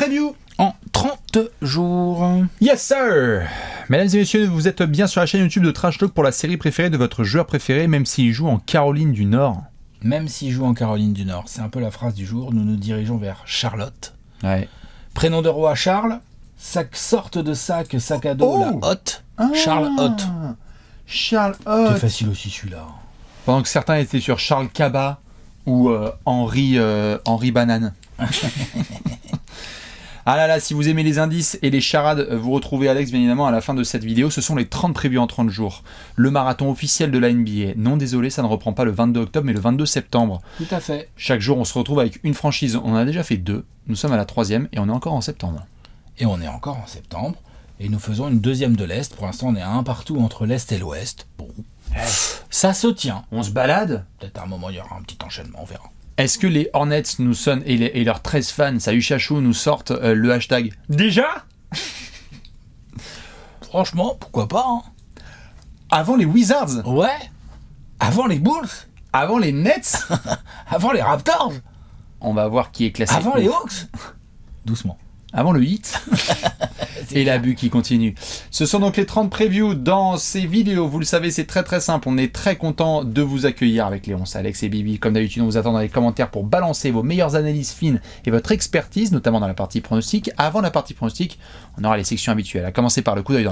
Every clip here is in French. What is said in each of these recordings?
preview en 30 jours. Yes sir. Mesdames et messieurs, vous êtes bien sur la chaîne YouTube de Trash Talk pour la série préférée de votre joueur préféré, même s'il joue en Caroline du Nord. Même s'il joue en Caroline du Nord, c'est un peu la phrase du jour. Nous nous dirigeons vers Charlotte. Ouais. Prénom de roi Charles. Sorte de sac à dos, la Hotte. Charles Hotte. Charles Hotte. C'est facile aussi celui-là. Pendant que certains étaient sur Charles Cabas ou Henri Banane. Ah là là, si vous aimez les indices et les charades, vous retrouvez Alex bien évidemment à la fin de cette vidéo. Ce sont les 30 previews en 30 jours. Le marathon officiel de la NBA. Non désolé, ça ne reprend pas le 22 octobre mais le 22 septembre. Tout à fait. Chaque jour on se retrouve avec une franchise. On en a déjà fait 2. Nous sommes à la 3e et on est encore en septembre. Et on est encore en septembre. Et nous faisons une deuxième de l'Est. Pour l'instant on est à un partout entre l'Est et l'Ouest. Bon. Ça se tient. On se balade. Peut-être à un moment il y aura un petit enchaînement, on verra. Est-ce que les Hornets nous sonnent et leurs 13 fans, ça Chachou, nous sortent le hashtag déjà? Franchement, pourquoi pas hein. Avant les Wizards? Ouais. Avant les Bulls? Avant les Nets? Avant les Raptors? On va voir qui est classé. Avant les Hawks? Doucement. Avant le hit. Et l'abus qui continue. Ce sont donc les 30 previews dans ces vidéos. Vous le savez, c'est très très simple. On est très content de vous accueillir avec Léon, Alex et Bibi. Comme d'habitude, on vous attend dans les commentaires pour balancer vos meilleures analyses fines et votre expertise, notamment dans la partie pronostic. Avant la partie pronostic, on aura les sections habituelles. À commencer par le coup d'œil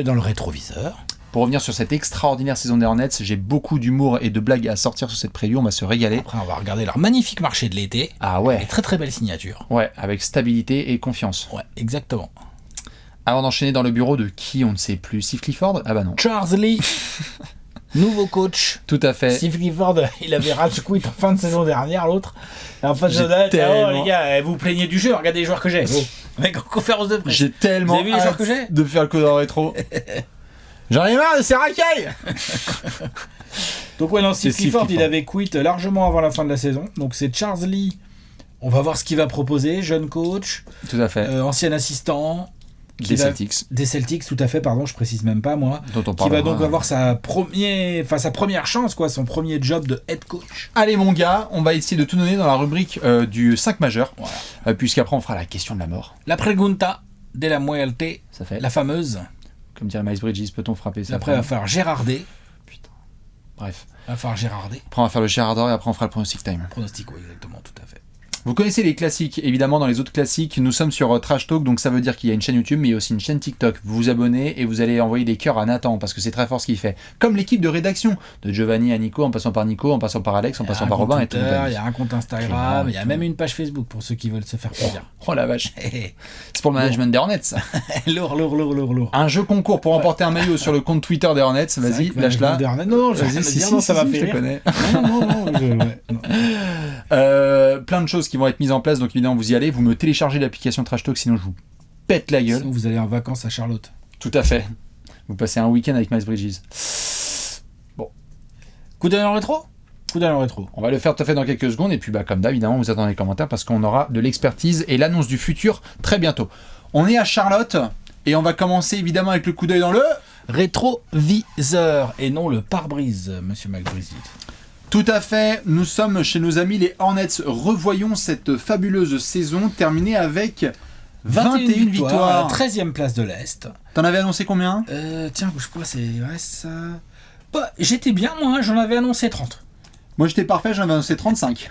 dans le rétroviseur. Pour revenir sur cette extraordinaire saison des Hornets, j'ai beaucoup d'humour et de blagues à sortir sur cette preview, on va se régaler. Après, on va regarder leur magnifique marché de l'été. Ah ouais. Et très très belle signature. Ouais, avec stabilité et confiance. Ouais, exactement. Avant d'enchaîner dans le bureau de qui on ne sait plus, Steve Clifford? Ah bah non. Charles Lee, nouveau coach. Tout à fait. Steve Clifford, il avait rage quit en fin de saison dernière, l'autre. Et en fin de saison tellement... les gars, vous plaignez du jeu, regardez les joueurs que j'ai. Mec, en conférence de presse. J'ai tellement vous avez vu les joueurs que j'ai de faire le coup dans le rétro. J'en ai marre de ces racailles. Donc ouais, non, Steve Clifford, il avait quit largement avant la fin de la saison. Donc c'est Charles Lee. On va voir ce qu'il va proposer. Jeune coach. Tout à fait. Ancien assistant. Celtics. Des Celtics, tout à fait, pardon, je précise même pas moi. Dont on qui va donc avoir sa première chance, quoi, son premier job de head coach. Allez mon gars, on va essayer de tout donner dans la rubrique du 5 majeur. Voilà. Puisqu'après on fera la question de la mort. La pregunta de la muerte. Ça fait. La fameuse. Comme dirait Miles Bridges, peut-on frapper ça? Après, il va falloir Gérarder. Putain. Bref. Il va falloir Gérarder. Après, on va faire le Gérardeur et après, on fera le pronostic time. Pronostic, oui, exactement, tout à fait. Vous connaissez les classiques, évidemment, dans les autres classiques, nous sommes sur Trash Talk, donc ça veut dire qu'il y a une chaîne YouTube, mais il y a aussi une chaîne TikTok. Vous vous abonnez et vous allez envoyer des cœurs à Nathan, parce que c'est très fort ce qu'il fait. Comme l'équipe de rédaction, de Giovanni à Nico, en passant par Nico, en passant par Alex, en passant par Robin et tout. Il y a un compte Instagram, il y a même une page Facebook pour ceux qui veulent se faire plaisir. Oh la vache. C'est pour le management des Hornets, ça. Lourd. Un jeu concours pour remporter un maillot sur le compte Twitter des Hornets, vas-y, lâche-la. Non, ça va faire. Je connais. Non. Plein de choses qui vont être mises en place, donc évidemment vous y allez, vous me téléchargez l'application Trash Talk, sinon je vous pète la gueule. Sinon vous allez en vacances à Charlotte. Tout à fait. Vous passez un week-end avec Miles Bridges. Bon. Coup d'œil en rétro. On va le faire tout à fait dans quelques secondes, et puis bah comme d'hab, évidemment vous attendez les commentaires parce qu'on aura de l'expertise et l'annonce du futur très bientôt. On est à Charlotte, et on va commencer évidemment avec le coup d'œil dans le... rétroviseur, et non le pare-brise, monsieur Miles Bridges. Tout à fait, nous sommes chez nos amis les Hornets. Revoyons cette fabuleuse saison terminée avec 21 victoires. 13e place de l'Est. T'en avais annoncé combien? Tiens, bouge pas, c'est vrai ça. Bah, j'étais bien, moi, j'en avais annoncé 30. Moi j'étais parfait, j'en avais annoncé 35.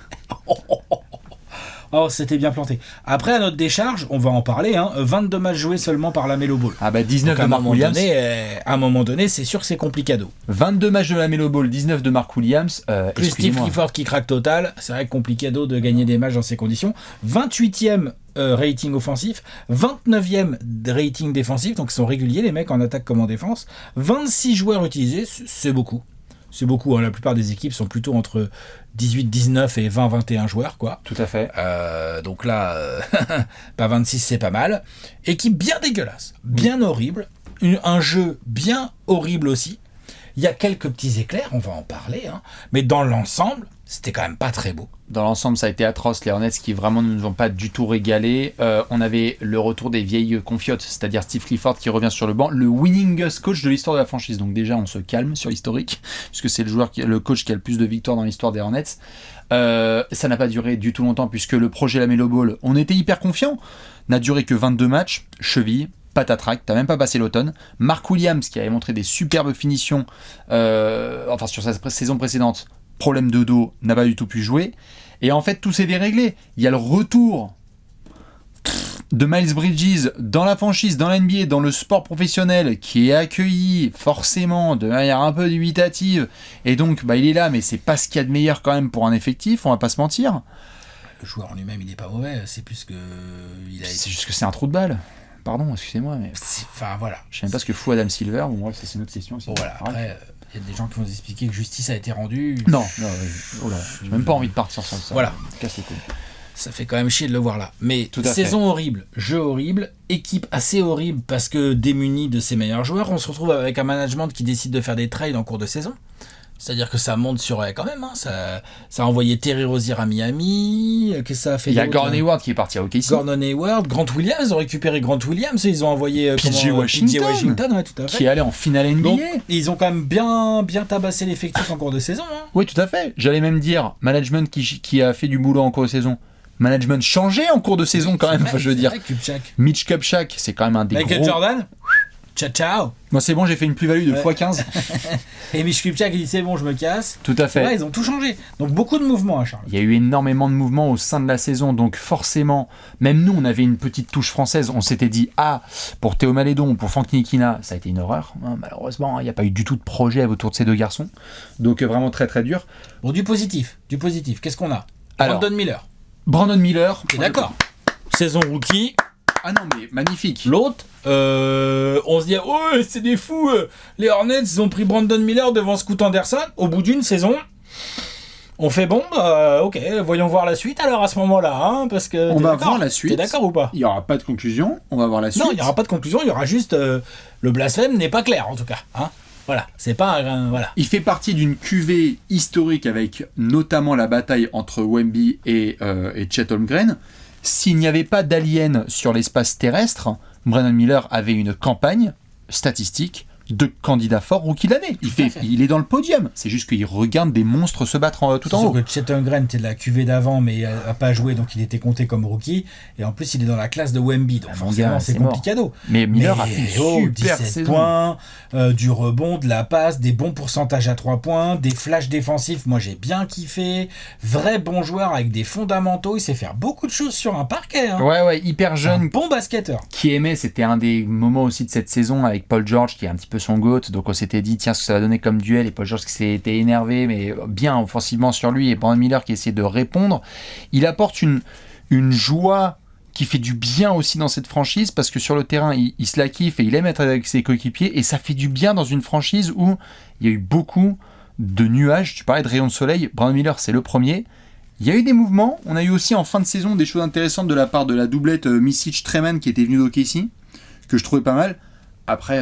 Oh, c'était bien planté. Après, à notre décharge, on va en parler, 22 matchs joués seulement par la Melo Ball. Ah bah 19 de Mark Williams. À un moment donné, c'est sûr que c'est complicado. 22 matchs de la Melo Ball, 19 de Mark Williams. Plus Steve Clifford qui craque total. C'est vrai que complicado de gagner des matchs dans ces conditions. 28e rating offensif, 29e rating défensif, donc ils sont réguliers les mecs en attaque comme en défense. 26 joueurs utilisés, c'est beaucoup. C'est beaucoup, la plupart des équipes sont plutôt entre 18, 19 et 20, 21 joueurs, quoi. Tout à fait. Donc là, 26, c'est pas mal. Équipe bien dégueulasse, bien horrible. Un jeu bien horrible aussi. Il y a quelques petits éclairs, on va en parler. Mais dans l'ensemble, C'était quand même pas très beau. Dans l'ensemble, ça a été atroce. Les Hornets qui vraiment ne nous ont pas du tout régalé. On avait le retour des vieilles confiotes, c'est-à-dire Steve Clifford qui revient sur le banc, le winningest coach de l'histoire de la franchise. Donc déjà, on se calme sur l'historique, puisque c'est le coach qui a le plus de victoires dans l'histoire des Hornets. Ça n'a pas duré du tout longtemps, puisque le projet Lamelo Ball, on était hyper confiants, n'a duré que 22 matchs, cheville, patatrac, t'as même pas passé l'automne. Mark Williams, qui avait montré des superbes finitions, sur sa saison précédente, problème de dos, n'a pas du tout pu jouer. Et en fait, tout s'est déréglé. Il y a le retour de Miles Bridges dans la franchise, dans la NBA, dans le sport professionnel, qui est accueilli forcément de manière un peu dubitative. Et donc, il est là, mais c'est pas ce qu'il y a de meilleur quand même pour un effectif, on va pas se mentir. Le joueur en lui-même, il est pas mauvais. C'est plus que... C'est juste que c'est un trou de balle. Pardon, excusez-moi, mais... Enfin, voilà. Je sais même pas ce que fout Adam Silver. Bon, bref, c'est une autre question aussi. Bon, voilà, après... Il y a des gens qui vont nous expliquer que justice a été rendue. Non, j'ai même pas envie de partir sur ça. Voilà. Casse les couilles. Ça fait quand même chier de le voir là. Mais saison horrible, jeu horrible, équipe assez horrible parce que démunie de ses meilleurs joueurs. On se retrouve avec un management qui décide de faire des trades en cours de saison. C'est-à-dire que ça monte sur quand même. Hein, ça a envoyé Terry Rozier à Miami. Qu'est-ce que ça a fait? Il y a Gordon Hayward qui est parti à OKC. Gordon Hayward, Grant Williams, ils ont récupéré Grant Williams et ils ont envoyé PJ Washington, ouais, tout à fait. Qui est allé en finale NBA. Donc, ils ont quand même bien tabassé l'effectif en cours de saison. Hein. Oui, tout à fait. J'allais même dire management qui a fait du boulot en cours de saison. Management changé en cours de saison quand même. Enfin, je veux dire. Mitch Kupchak, c'est quand même un des Michael gros. Jordan. Ciao. Moi, c'est bon, j'ai fait une plus-value de x15. Et Mitch Kupchak, il dit c'est bon, je me casse. Tout à fait. Ouais, ils ont tout changé. Donc beaucoup de mouvements, Charles. Il y a eu énormément de mouvements au sein de la saison. Donc forcément, même nous, on avait une petite touche française. On s'était dit, pour Théo Malédon ou pour Franck Ntilikina, ça a été une horreur. Malheureusement, il n'y a pas eu du tout de projet autour de ces deux garçons. Donc vraiment très très dur. Bon, du positif. Qu'est-ce qu'on a? Alors, Brandon Miller. T'es d'accord. Saison rookie. Ah non, mais magnifique. L'autre, on se dit, c'est des fous. Les Hornets, ils ont pris Brandon Miller devant Scoot Anderson. Au bout d'une saison, on fait ok, voyons voir la suite alors à ce moment-là. Hein, parce que on va voir la suite. T'es d'accord ou pas? Il n'y aura pas de conclusion, on va voir la suite. Non, il n'y aura pas de conclusion, il y aura juste... le blasphème n'est pas clair en tout cas. Hein. Voilà, c'est pas... voilà. Il fait partie d'une cuvée historique avec notamment la bataille entre Wemby et Chet Holmgren. S'il n'y avait pas d'aliens sur l'espace terrestre, Brandon Miller avait une campagne statistique de candidat fort rookie de l'année. Il est dans le podium. C'est juste qu'il regarde des monstres se battre tout en haut. Que Chet Holmgren était de la cuvée d'avant, mais n'a pas joué, donc il était compté comme rookie. Et en plus, il est dans la classe de Wemby, donc forcément, c'est complicado. Mais Miller a fait une super 17 saison. Points, du rebond, de la passe, des bons pourcentages à 3 points, des flashs défensifs. Moi, j'ai bien kiffé. Vrai bon joueur avec des fondamentaux. Il sait faire beaucoup de choses sur un parquet. Hein. Ouais, hyper jeune. Un bon basketteur. Qui aimait, c'était un des moments aussi de cette saison avec Paul George, qui est un petit peu son GOAT, donc on s'était dit tiens ce que ça va donner comme duel, et Paul George qui s'était énervé mais bien offensivement sur lui, et Brandon Miller qui essayait de répondre. Il apporte une joie qui fait du bien aussi dans cette franchise, parce que sur le terrain il se la kiffe et il aime être avec ses coéquipiers, et ça fait du bien dans une franchise où il y a eu beaucoup de nuages. Tu parlais de rayons de soleil, Brandon Miller c'est le premier. Il y a eu des mouvements, on a eu aussi en fin de saison des choses intéressantes de la part de la doublette Micic-Treman qui était venue d'OKC, que je trouvais pas mal. Après,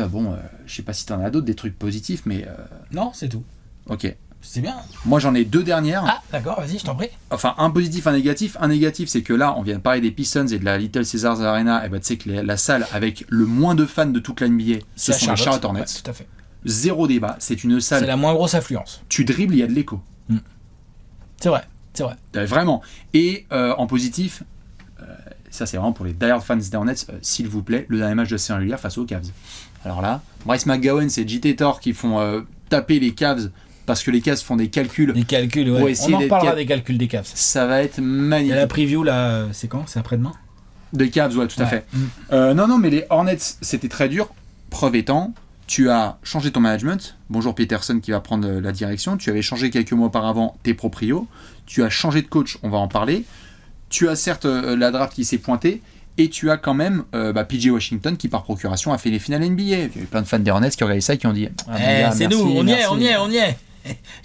je sais pas si t'en as d'autres, des trucs positifs, mais... Non, c'est tout. Ok. C'est bien. Moi, j'en ai deux dernières. Ah, d'accord, vas-y, je t'en prie. Enfin, un positif, un négatif. Un négatif, c'est que là, on vient de parler des Pistons et de la Little Caesars Arena. Et tu sais que la salle avec le moins de fans de toute la NBA, ce sont les Charlotte Hornets. Ouais, tout à fait. Zéro débat. C'est une salle... C'est la moins grosse affluence. Tu dribbles, il y a de l'écho. C'est vrai. Vraiment. Et en positif... ça c'est vraiment pour les die-hard fans des Hornets, s'il vous plaît, le dernier match de saison régulière face aux Cavs. Alors là, Bryce McGowan, c'est JT Thor qui font taper les Cavs parce que les Cavs font des calculs. Des calculs, ouais. On en reparlera des calculs des Cavs. Ça va être magnifique. Il y a la preview là, c'est quand? C'est après-demain? Des Cavs, ouais, tout à fait. Non, mais les Hornets, c'était très dur. Preuve étant, tu as changé ton management. Bonjour Peterson qui va prendre la direction. Tu avais changé quelques mois auparavant tes proprios. Tu as changé de coach, on va en parler. Tu as certes la draft qui s'est pointée, et tu as quand même PJ Washington qui par procuration a fait les finales NBA. Il y a eu plein de fans des Hornets qui ont regardé ça et qui ont dit c'est nous, on y est.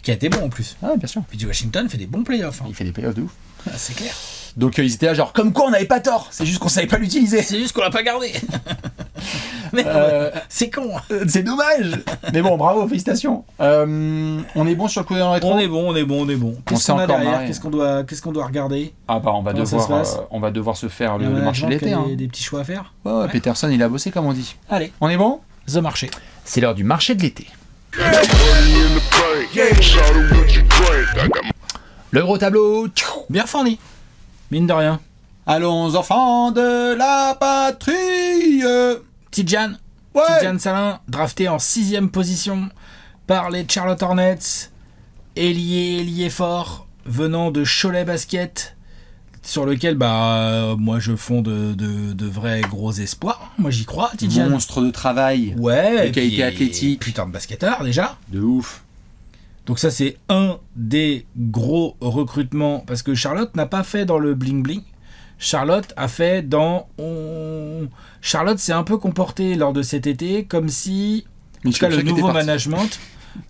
qui a été bon en plus. Ah, bien sûr. PJ Washington fait des bons playoffs. Il fait des playoffs de ouf. C'est clair. Donc ils étaient là genre, comme quoi on n'avait pas tort, c'est juste qu'on savait pas l'utiliser. C'est juste qu'on l'a pas gardé. Mais c'est con. C'est dommage. Mais bon, bravo, félicitations. On est bon sur le coup d'œil dans le rétro. On est bon. Qu'est-ce qu'on a derrière marré. Qu'est-ce qu'on doit regarder? Ah bah on va Comment devoir se faire Il y a le un marché de l'été. management qui a Hein. des petits choix à faire. Ouais, Peterson il a bossé comme on dit. Allez, On est bon? The Marché. C'est l'heure du marché de l'été. Le gros tableau. Bien fourni. Mine de rien. Allons enfants de la patrie. Tidjane. Ouais. Tidjane Salin, drafté en 6ème position par les Charlotte Hornets. Ailier fort, venant de Cholet Basket, sur lequel moi je fonde de vrais gros espoirs. Moi j'y crois, Tidjane. Monstre de travail. Ouais, de qualité athlétique. Putain de basketteur déjà. De ouf. Donc ça c'est un des gros recrutements, parce que Charlotte n'a pas fait dans le bling bling. Charlotte a fait dans... Charlotte s'est un peu comporté lors de cet été comme si, en tout cas le nouveau management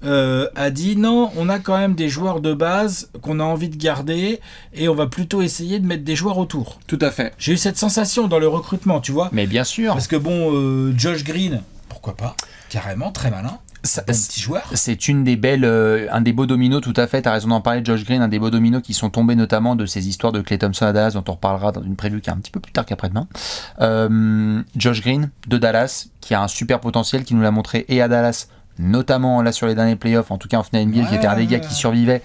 a dit non, on a quand même des joueurs de base qu'on a envie de garder et on va plutôt essayer de mettre des joueurs autour. Tout à fait. J'ai eu cette sensation dans le recrutement, tu vois. Mais bien sûr. Parce que bon, Josh Green, pourquoi pas, carrément, très malin. Ça, bon petit joueur. C'est une des belles, un des beaux dominos, tout à fait, t'as raison d'en parler, Josh Green, un des beaux dominos qui sont tombés notamment de ces histoires de Klay Thompson à Dallas, dont on reparlera dans une preview qui est un petit peu plus tard qu'après-demain. Josh Green de Dallas, qui a un super potentiel, qui nous l'a montré et à Dallas, notamment là sur les derniers playoffs, en tout cas en finale NBA, qui était un des gars qui survivait,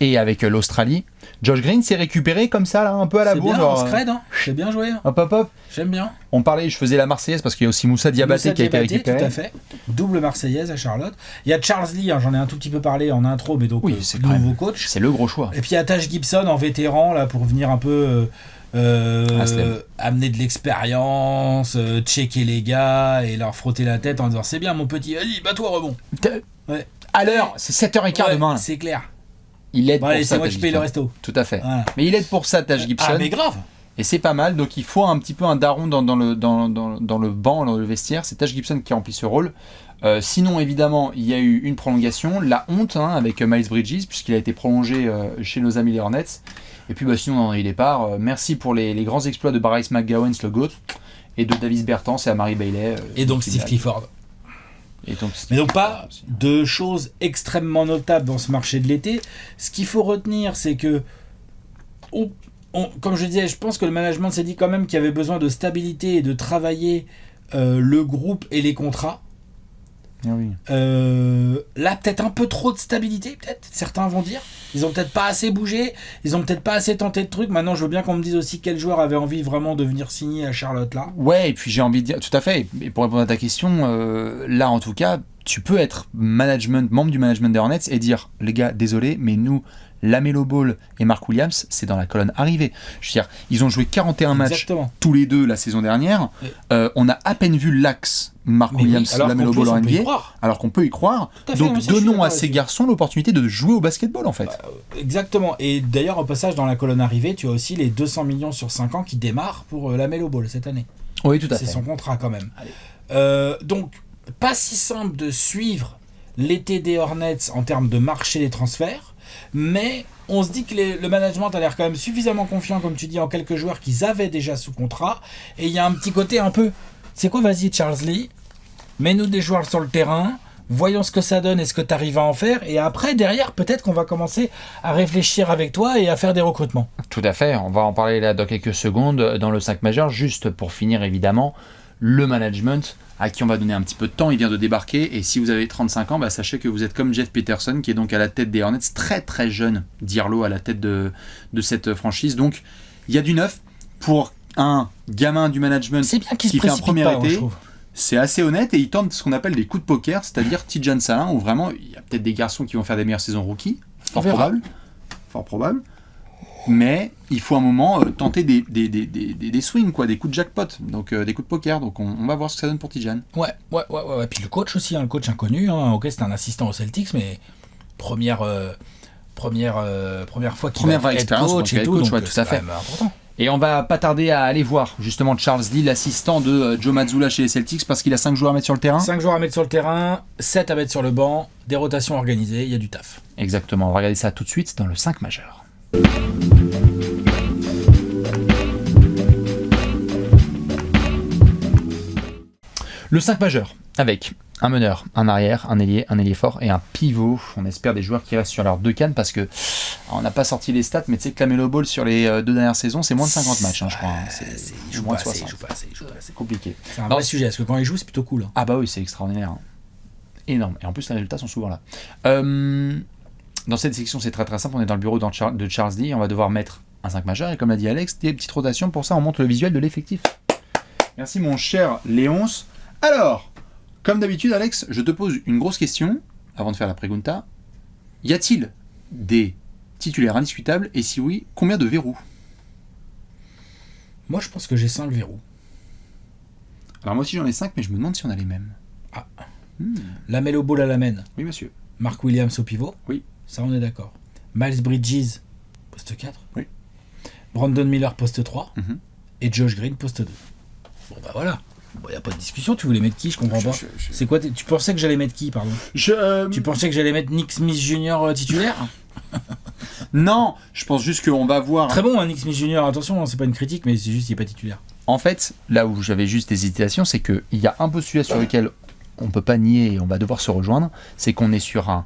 et avec l'Australie. Josh Green s'est récupéré comme ça, là, un peu à la bourre. C'est bien, scred, hein. C'est bien joué. Hop. J'aime bien. On parlait, je faisais la Marseillaise parce qu'il y a aussi Moussa Diabaté qui a été récupéré. Tout à fait. Double Marseillaise à Charlotte. Il y a Charles Lee, hein, j'en ai un tout petit peu parlé en intro, mais donc c'est nouveau coach. C'est le gros choix. Et puis il y a Taj Gibson en vétéran là pour venir un peu amener de l'expérience, checker les gars et leur frotter la tête en disant c'est bien mon petit, vas-y, bats-toi rebond. Ouais. À l'heure, c'est 7h15 demain. Là. C'est clair. Il aide bon, pour allez, ça. C'est moi qui paye le resto. Tout à fait. Voilà. Mais il aide pour ça, Taj Gibson. Ah, mais grave. Et c'est pas mal. Donc il faut un petit peu un daron dans le banc, dans le vestiaire. C'est Taj Gibson qui remplit ce rôle. Sinon, évidemment, il y a eu une prolongation. La honte avec Miles Bridges, puisqu'il a été prolongé chez nos amis les Hornets. Et puis sinon, il est part. Merci pour les grands exploits de Bryce McGowan, le GOAT, et de Davis Bertans et Amari Bailey. Et donc Steve Clifford. Mais donc pas de choses extrêmement notables dans ce marché de l'été. Ce qu'il faut retenir, c'est que, comme je disais, je pense que le management s'est dit quand même qu'il y avait besoin de stabilité et de travailler le groupe et les contrats. Ah oui. Là, peut-être un peu trop de stabilité, peut-être, certains vont dire. Ils ont peut-être pas assez bougé, ils ont peut-être pas assez tenté de trucs. Maintenant, je veux bien qu'on me dise aussi quel joueur avait envie vraiment de venir signer à Charlotte là. Ouais, et puis j'ai envie de dire, tout à fait, et pour répondre à ta question, là en tout cas, tu peux être membre du management des Hornets et dire, les gars, désolé, mais nous, LaMelo Ball et Mark Williams, c'est dans la colonne arrivée. Je veux dire, ils ont joué 41 matchs tous les deux la saison dernière. On a à peine vu l'axe Mark Williams, LaMelo Ball en NBA, alors qu'on peut y croire. Donc donnons à ces garçons l'opportunité de jouer au basketball en fait. Exactement. Et d'ailleurs, au passage, dans la colonne arrivée, tu as aussi les 200 millions sur 5 ans qui démarrent pour LaMelo Ball cette année. Oui, tout à fait. C'est son contrat quand même. Donc, pas si simple de suivre l'été des Hornets en termes de marché des transferts. Mais on se dit que le management a l'air quand même suffisamment confiant, comme tu dis, en quelques joueurs qu'ils avaient déjà sous contrat. Et il y a un petit côté un peu... C'est quoi, vas-y Charles Lee, mets-nous des joueurs sur le terrain, voyons ce que ça donne et ce que tu arrives à en faire. Et après, derrière, peut-être qu'on va commencer à réfléchir avec toi et à faire des recrutements. Tout à fait, on va en parler là dans quelques secondes dans le 5 majeur. Juste pour finir, évidemment, le management... à qui on va donner un petit peu de temps, il vient de débarquer, et si vous avez 35 ans, sachez que vous êtes comme Jeff Peterson, qui est donc à la tête des Hornets, très très jeune, D'Irlo à la tête de cette franchise, donc il y a du neuf, pour un gamin du management qui fait un premier été, c'est assez honnête, et il tente ce qu'on appelle des coups de poker, c'est-à-dire Tidjane Salin, où vraiment, il y a peut-être des garçons qui vont faire des meilleures saisons rookies, fort probable, mais il faut un moment tenter des swings, quoi, des coups de jackpot, donc des coups de poker. Donc on va voir ce que ça donne pour Tidjane. Ouais. Puis le coach aussi, le coach inconnu. Ok, c'est un assistant au Celtics, mais première fois qu'il va être coach et tout, donc tout à fait. important. Et on va pas tarder à aller voir justement Charles Lee, l'assistant de Joe Mazzulla chez les Celtics, parce qu'il a 5 joueurs à mettre sur le terrain. 5 joueurs à mettre sur le terrain, 7 à mettre sur le banc, des rotations organisées, il y a du taf. Exactement, on va regarder ça tout de suite dans le 5 majeur. Le 5 majeur, avec un meneur, un arrière, un ailier fort et un pivot. On espère des joueurs qui restent sur leurs 2 cannes parce que on n'a pas sorti les stats, mais tu sais que la Melo Ball sur les 2 dernières saisons, c'est moins de 50 matchs, je crois. Il joue moins pas de assez, 60. il joue pas assez. C'est compliqué. C'est un vrai sujet, parce que quand il joue, c'est plutôt cool. Ah bah oui, c'est extraordinaire. Énorme. Et en plus, les résultats sont souvent là. Dans cette section, c'est très très simple. On est dans le bureau de Charles Lee. On va devoir mettre un 5 majeur. Et comme l'a dit Alex, des petites rotations. Pour ça, on montre le visuel de l'effectif. Merci mon cher Léonce. Alors, comme d'habitude, Alex, je te pose une grosse question avant de faire la pregunta. Y a-t-il des titulaires indiscutables? Et si oui, combien de verrous? Moi, je pense que j'ai 5 verrous. Alors moi aussi j'en ai 5, mais je me demande si on a les mêmes. La Melo Ball à la main. Oui, monsieur. Mark Williams au pivot. Oui. Ça, on est d'accord. Miles Bridges, poste 4. Oui. Brandon Miller, poste 3. Mhm. Et Josh Green, poste 2. Bon, bah voilà. Bon, y a pas de discussion. Tu voulais mettre qui? Je comprends pas. C'est quoi tu pensais que j'allais mettre qui, pardon? Tu pensais que j'allais mettre Nick Smith Jr. Titulaire? Non, je pense juste qu'on va voir. Très bon, hein, Nick Smith Jr. Attention, hein, c'est pas une critique, mais c'est juste qu'il n'est pas titulaire. En fait, là où j'avais juste des hésitations, c'est qu'il y a un peu celui sur lequel on ne peut pas nier et on va devoir se rejoindre, c'est qu'on est sur un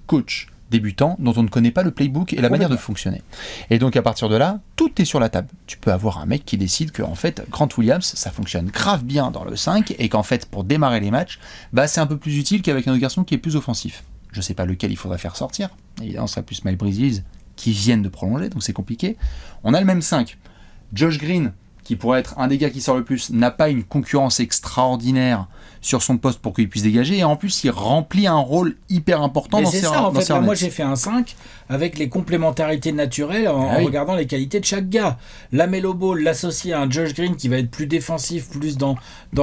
coach débutant dont on ne connaît pas le playbook et la manière de fonctionner. Et donc à partir de là, tout est sur la table. Tu peux avoir un mec qui décide que en fait, Grant Williams, ça fonctionne grave bien dans le 5 et qu'en fait, pour démarrer les matchs, bah, c'est un peu plus utile qu'avec un autre garçon qui est plus offensif. Je sais pas lequel il faudrait faire sortir. Évidemment, ce serait plus Miles Bridges qui viennent de prolonger, donc c'est compliqué. On a le même 5. Josh Green, qui pourrait être un des gars qui sort le plus, n'a pas une concurrence extraordinaire sur son poste pour qu'il puisse dégager, et en plus il remplit un rôle hyper important dans ses ses en fait, là, runs. moi j'ai fait un 5 avec les complémentarités naturelles en regardant les qualités de chaque gars. La Melo Ball, l'associer à un Josh Green qui va être plus défensif, plus dans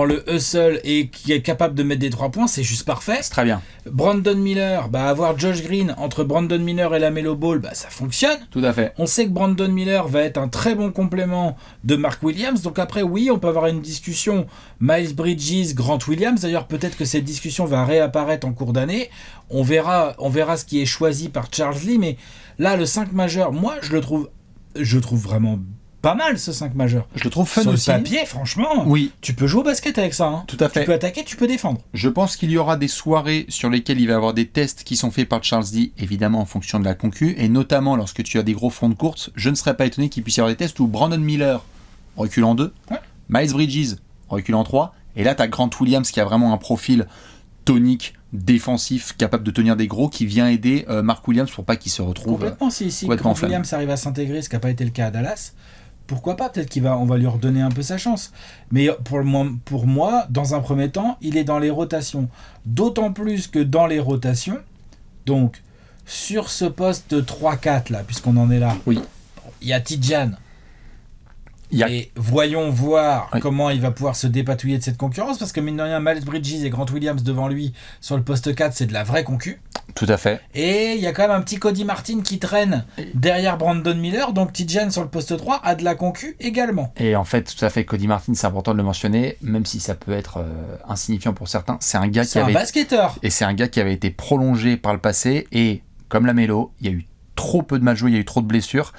le hustle et qui est capable de mettre des 3 points, c'est juste parfait. C'est très bien. Brandon Miller, bah avoir Josh Green entre Brandon Miller et la Melo Ball, bah ça fonctionne. Tout à fait. On sait que Brandon Miller va être un très bon complément de Mark Williams, donc après oui, on peut avoir une discussion Miles Bridges, Grant Williams. D'ailleurs, peut-être que cette discussion va réapparaître en cours d'année. On verra ce qui est choisi par Charles Lee, mais là, le 5 majeur, moi, je trouve vraiment pas mal, ce 5 majeur. Je le trouve fun sur aussi. Sur le papier, franchement, oui. Tu peux jouer au basket avec ça. Hein. Tout à fait. Tu peux attaquer, tu peux défendre. Je pense qu'il y aura des soirées sur lesquelles il va y avoir des tests qui sont faits par Charles Lee, évidemment en fonction de la concu, et notamment lorsque tu as des gros fronts de course, je ne serais pas étonné qu'il puisse y avoir des tests où Brandon Miller recule en 2, Miles Bridges recule en 3, et là tu as Grant Williams qui a vraiment un profil tonique, défensif, capable de tenir des gros, qui vient aider Mark Williams pour pas qu'il se retrouve complètement. Si Grant Williams arrive à s'intégrer, ce qui n'a pas été le cas à Dallas, pourquoi pas, peut-être on va lui redonner un peu sa chance. Mais pour moi, dans un premier temps, il est dans les rotations. D'autant plus que dans les rotations, donc sur ce poste 3-4 là, puisqu'on en est là, oui. Il y a Tidjane. Et voyons voir comment il va pouvoir se dépatouiller de cette concurrence, parce que mine de rien, Miles Bridges et Grant Williams devant lui sur le poste 4, c'est de la vraie concu. Tout à fait. Et il y a quand même un petit Cody Martin qui traîne derrière Brandon Miller, donc Tidjane sur le poste 3 a de la concu également. Et en fait, tout à fait, Cody Martin, c'est important de le mentionner, même si ça peut être insignifiant pour certains, c'est un gars qui avait... C'est un basketteur. Et c'est un gars qui avait été prolongé par le passé, et comme la Melo, il y a eu trop peu de matchs joués, il y a eu trop de blessures.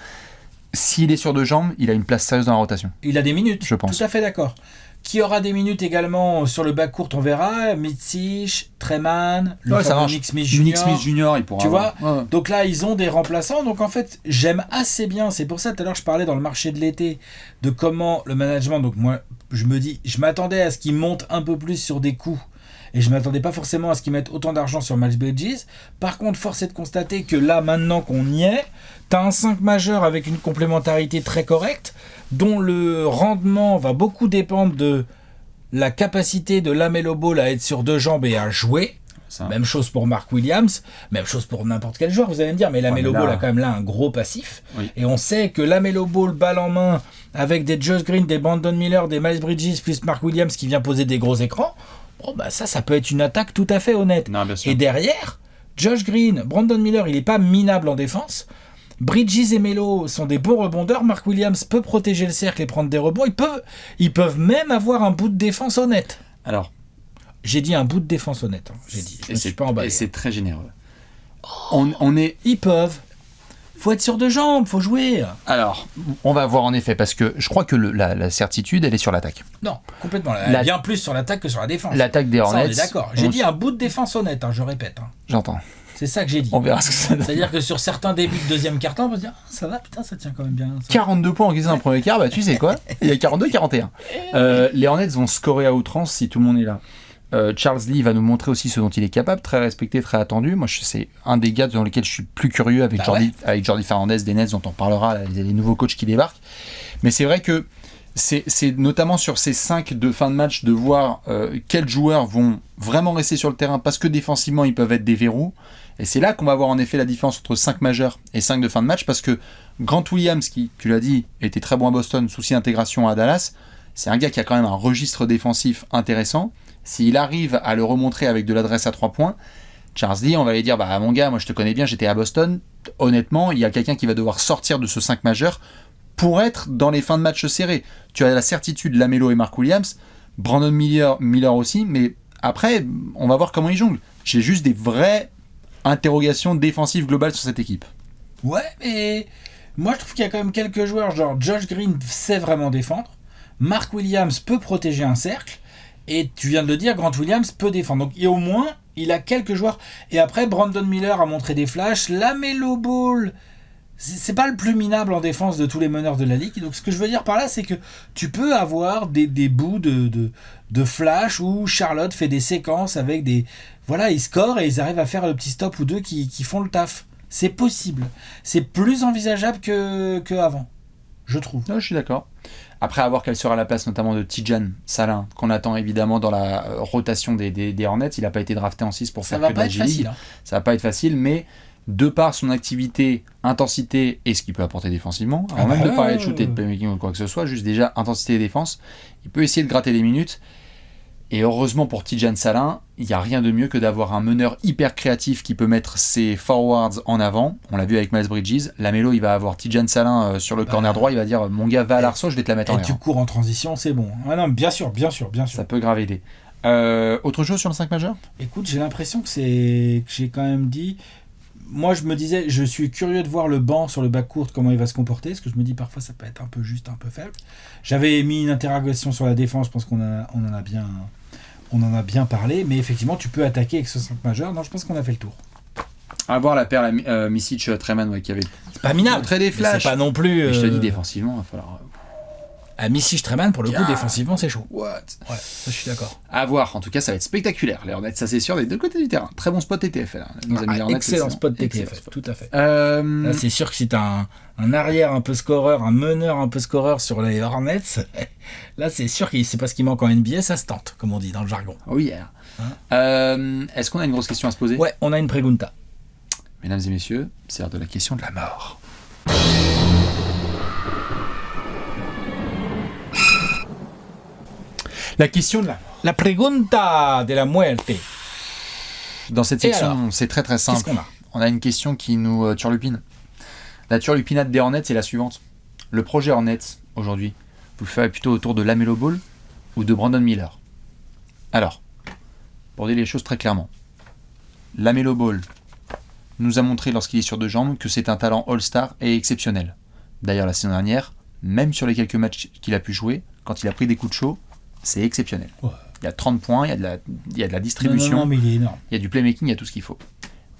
S'il est sur 2 jambes, il a une place sérieuse dans la rotation. Il a des minutes, je pense. Tout à fait d'accord. Qui aura des minutes également sur le bac court, on verra. Mitsic, Treman, Nick Smith Jr. il pourra. Tu vois. Donc là, ils ont des remplaçants. Donc en fait, j'aime assez bien. C'est pour ça tout à l'heure je parlais dans le marché de l'été de comment le management. Donc moi, je m'attendais à ce qu'ils montent un peu plus sur des coups. Et je ne m'attendais pas forcément à ce qu'ils mettent autant d'argent sur Miles Bridges. Par contre, force est de constater que là, maintenant qu'on y est, tu as un 5 majeur avec une complémentarité très correcte, dont le rendement va beaucoup dépendre de la capacité de la Melo Ball à être sur 2 jambes et à jouer. Ça. Même chose pour Mark Williams, même chose pour n'importe quel joueur, vous allez me dire, mais la Melo Ball a quand même là un gros passif. Oui. Et on sait que la Melo Ball, balle en main, avec des Josh Green, des Brandon Miller, des Miles Bridges, plus Mark Williams qui vient poser des gros écrans, bon, bah ça peut être une attaque tout à fait honnête. Non, bien sûr. Et derrière, Josh Green, Brandon Miller, il n'est pas minable en défense. Bridges et Melo sont des bons rebondeurs. Mark Williams peut protéger le cercle et prendre des rebonds. Ils peuvent même avoir un bout de défense honnête. Alors, j'ai dit un bout de défense honnête. J'ai dit. Je me suis pas emballé. Et c'est très généreux. On est. Ils peuvent. Faut être sûr de jambes, faut jouer. Alors, on va voir en effet, parce que je crois que la certitude, elle est sur l'attaque. Non, complètement. Bien plus sur l'attaque que sur la défense. L'attaque des Hornets. Ça, on est d'accord. J'ai dit un bout de défense honnête, je répète. J'entends. C'est ça que j'ai dit. On verra ce que ça donne. C'est-à-dire que sur certains débuts de deuxième quart-temps, on va se dire ça va, putain, ça tient quand même bien. Ça. 42 points encaissés dans le premier quart, tu sais quoi. Il y a 42-41. Les Hornets vont scorer à outrance si tout le monde est là. Charles Lee va nous montrer aussi ce dont il est capable, très respecté, très attendu. Moi, c'est un des gars dans lesquels je suis plus curieux avec Jordi Fernandez des Nets, dont on parlera, il y a les nouveaux coachs qui débarquent. Mais c'est vrai que c'est notamment sur ces 5 de fin de match de voir quels joueurs vont vraiment rester sur le terrain parce que défensivement ils peuvent être des verrous. Et c'est là qu'on va voir en effet la différence entre 5 majeurs et 5 de fin de match, parce que Grant Williams, qui, tu l'as dit, était très bon à Boston, souci d'intégration à Dallas, c'est un gars qui a quand même un registre défensif intéressant. S'il arrive à le remontrer avec de l'adresse à 3 points, Charles Lee, on va lui dire, mon gars, moi je te connais bien, j'étais à Boston, honnêtement, il y a quelqu'un qui va devoir sortir de ce 5 majeur pour être dans les fins de match serrés. Tu as la certitude, Lamelo et Mark Williams, Brandon Miller aussi, mais après, on va voir comment ils jonglent. J'ai juste des vraies interrogations défensives globales sur cette équipe. Ouais, mais moi je trouve qu'il y a quand même quelques joueurs, genre Josh Green sait vraiment défendre, Mark Williams peut protéger un cercle, et tu viens de le dire, Grant Williams peut défendre. Donc au moins, il a quelques joueurs. Et après, Brandon Miller a montré des flashs. Lamelo Ball, c'est pas le plus minable en défense de tous les meneurs de la ligue. Donc ce que je veux dire par là, c'est que tu peux avoir des bouts de flash où Charlotte fait des séquences avec des... Voilà, ils scorent et ils arrivent à faire le petit stop ou deux qui font le taf. C'est possible. C'est plus envisageable qu'avant, je trouve. Non, je suis d'accord. Après, à voir quelle sera la place notamment de Tidjane Salin, qu'on attend évidemment dans la rotation des Hornets. Il n'a pas été drafté en 6 pour faire que de la G-League. Ça va pas être facile, mais de par son activité, intensité et ce qu'il peut apporter défensivement, avant même de parler de shoot et de playmaking ou quoi que ce soit, juste déjà intensité et défense, il peut essayer de gratter les minutes. Et heureusement pour Tidjane Salin, il n'y a rien de mieux que d'avoir un meneur hyper créatif qui peut mettre ses forwards en avant. On l'a vu avec Miles Bridges. Lamelo, il va avoir Tidjane Salin sur le corner droit. Il va dire, mon gars, va à l'arceau, je vais te la mettre en l'air. Et tu cours en transition, c'est bon. Ah non, bien sûr. Ça peut grave aider. Autre chose sur le 5 majeur ? Écoute, j'ai l'impression que j'ai quand même dit... Moi, je me disais, je suis curieux de voir le banc sur le backcourt, comment il va se comporter, parce que je me dis parfois ça peut être un peu juste, un peu faible. J'avais mis une interrogation sur la défense, je pense qu'on en a bien parlé, mais effectivement, tu peux attaquer avec ce 5 majeur. Non, je pense qu'on a fait le tour. À voir la paire Micic-Treman qui avait pas minable, très des flashs. C'est pas non plus. Mais je te dis défensivement, il va falloir. À Micic-Treman, pour le coup, défensivement, c'est chaud. What ? Ouais, ça, je suis d'accord. À voir, en tout cas, ça va être spectaculaire. Les Hornets, ça c'est sûr, des deux côtés du terrain. Très bon spot TTF. Là. Excellent spot TTF, tout à fait. Là, c'est sûr que si t'as un arrière un peu scoreur, un meneur un peu scoreur sur les Hornets, là, c'est sûr que c'est pas ce qui manque en NBA, ça se tente, comme on dit dans le jargon. Oh yeah. Est-ce qu'on a une grosse question à se poser ? Ouais, on a une pregunta. Mesdames et messieurs, c'est l'heure de la question de la mort. La question de la pregunta de la muerte. Dans cette section, c'est très très simple. Qu'est-ce qu'on a ? On a une question qui nous turlupine. La turlupinade des Hornets est la suivante. Le projet Hornets, aujourd'hui, vous le faites plutôt autour de Lamelo Ball ou de Brandon Miller ? Alors, pour dire les choses très clairement, Lamelo Ball nous a montré lorsqu'il est sur deux jambes que c'est un talent All-Star et exceptionnel. D'ailleurs, la saison dernière, même sur les quelques matchs qu'il a pu jouer, quand il a pris des coups de chaud, c'est exceptionnel. Ouais. Il y a 30 points, il y a de la distribution, non, mais il est énorme. Il y a du playmaking, il y a tout ce qu'il faut.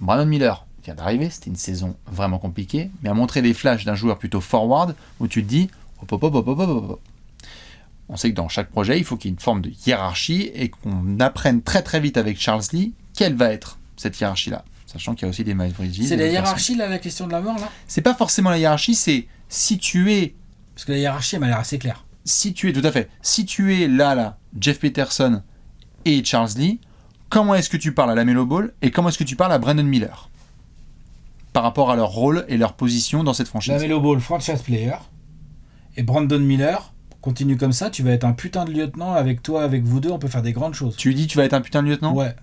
Brandon Miller vient d'arriver, c'était une saison vraiment compliquée, mais a montré des flashs d'un joueur plutôt forward où tu te dis hop. On sait que dans chaque projet, il faut qu'il y ait une forme de hiérarchie et qu'on apprenne très très vite avec Charles Lee quelle va être cette hiérarchie-là. Sachant qu'il y a aussi des Miles Bridges. C'est la hiérarchie, là, la question de la mort, là ? C'est pas forcément la hiérarchie, c'est situer. Parce que la hiérarchie, elle m'a l'air assez claire. Tout à fait. Situer là, Jeff Peterson et Charles Lee, comment est-ce que tu parles à Lamelo Ball et comment est-ce que tu parles à Brandon Miller par rapport à leur rôle et leur position dans cette franchise ? Lamelo Ball, franchise player. Et Brandon Miller, continue comme ça, tu vas être un putain de lieutenant avec toi, avec vous deux, on peut faire des grandes choses. Tu lui dis tu vas être un putain de lieutenant ? Ouais.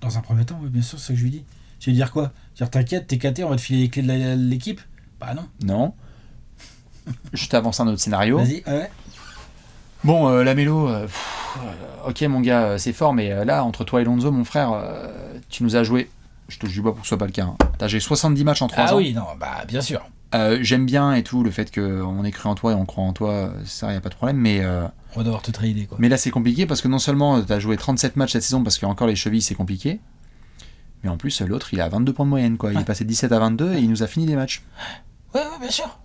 Dans un premier temps, oui, bien sûr, c'est ce que je lui dis. Je vais lui dire quoi ? Dire t'inquiète, t'es caté, on va te filer les clés de l'équipe ? Bah non. Non. Je t'avance un autre scénario. Vas-y, ouais. Bon, Lamelo, ok mon gars, c'est fort, mais là, entre toi et Lonzo, mon frère, tu nous as joué. Je te jure pas pour que ce soit pas le cas. Hein. T'as joué 70 matchs en 3 ans. Ah oui, non, bah bien sûr. J'aime bien et tout, le fait qu'on ait cru en toi et on croit en toi, ça, y a pas de problème, mais... on va devoir te trader, quoi. Mais là, c'est compliqué parce que non seulement t'as joué 37 matchs cette saison parce qu'il y a encore les chevilles, c'est compliqué, mais en plus, l'autre, il est à 22 points de moyenne, quoi. Il est passé de 17 à 22 et il nous a fini des matchs. Ouais, bien sûr.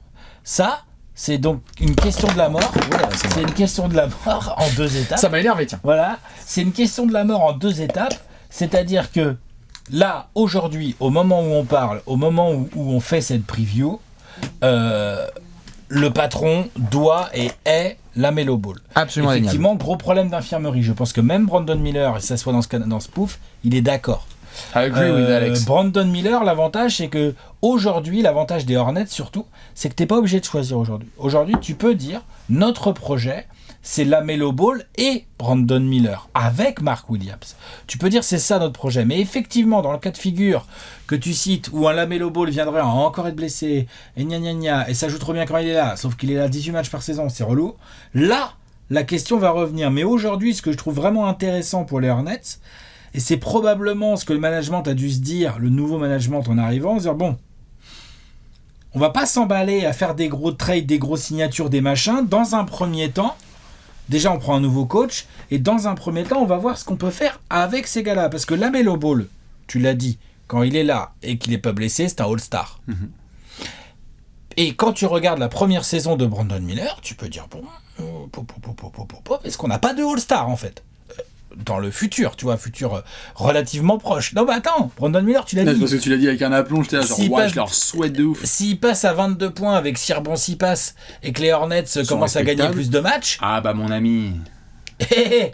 Ça, c'est donc une question de la mort. Voilà, c'est une question de la mort en 2 étapes. Ça m'a énervé, tiens. Voilà, c'est une question de la mort en 2 étapes. C'est-à-dire que là, aujourd'hui, au moment où on parle, au moment où on fait cette preview, le patron doit et est Lamelo Ball. Absolument. Effectivement, gros problème d'infirmerie. Je pense que même Brandon Miller, et ça soit dans ce pouf, il est d'accord. I agree with Alex. Brandon Miller, l'avantage, c'est que aujourd'hui, l'avantage des Hornets surtout, c'est que t'es pas obligé de choisir aujourd'hui. Aujourd'hui, tu peux dire, notre projet, c'est Lamelo Ball et Brandon Miller, avec Mark Williams. Tu peux dire, c'est ça notre projet. Mais effectivement, dans le cas de figure que tu cites, où un Lamelo Ball viendrait à encore être blessé, et gna gna gna, et ça joue trop bien quand il est là, sauf qu'il est là 18 matchs par saison, c'est relou. Là, la question va revenir. Mais aujourd'hui, ce que je trouve vraiment intéressant pour les Hornets, et c'est probablement ce que le management a dû se dire, le nouveau management en arrivant, se dire bon, on va pas s'emballer à faire des gros trades, des grosses signatures, des machins. Dans un premier temps, déjà on prend un nouveau coach, et dans un premier temps, on va voir ce qu'on peut faire avec ces gars-là. Parce que Lamelo Ball, tu l'as dit, quand il est là et qu'il n'est pas blessé, c'est un All-Star. Mm-hmm. Et quand tu regardes la première saison de Brandon Miller, tu peux dire bon, est-ce qu'on n'a pas de All-Star en fait ? Dans le futur, tu vois, futur relativement proche. Non, mais attends, Brandon Miller, tu l'as dit. Parce que tu l'as dit avec un aplomb, j'étais là, genre, ouais, je leur souhaite de ouf. S'il passe à 22 points avec Sir Bon s'y passe et que les Hornets commencent à gagner plus de matchs. Ah, bah, mon ami.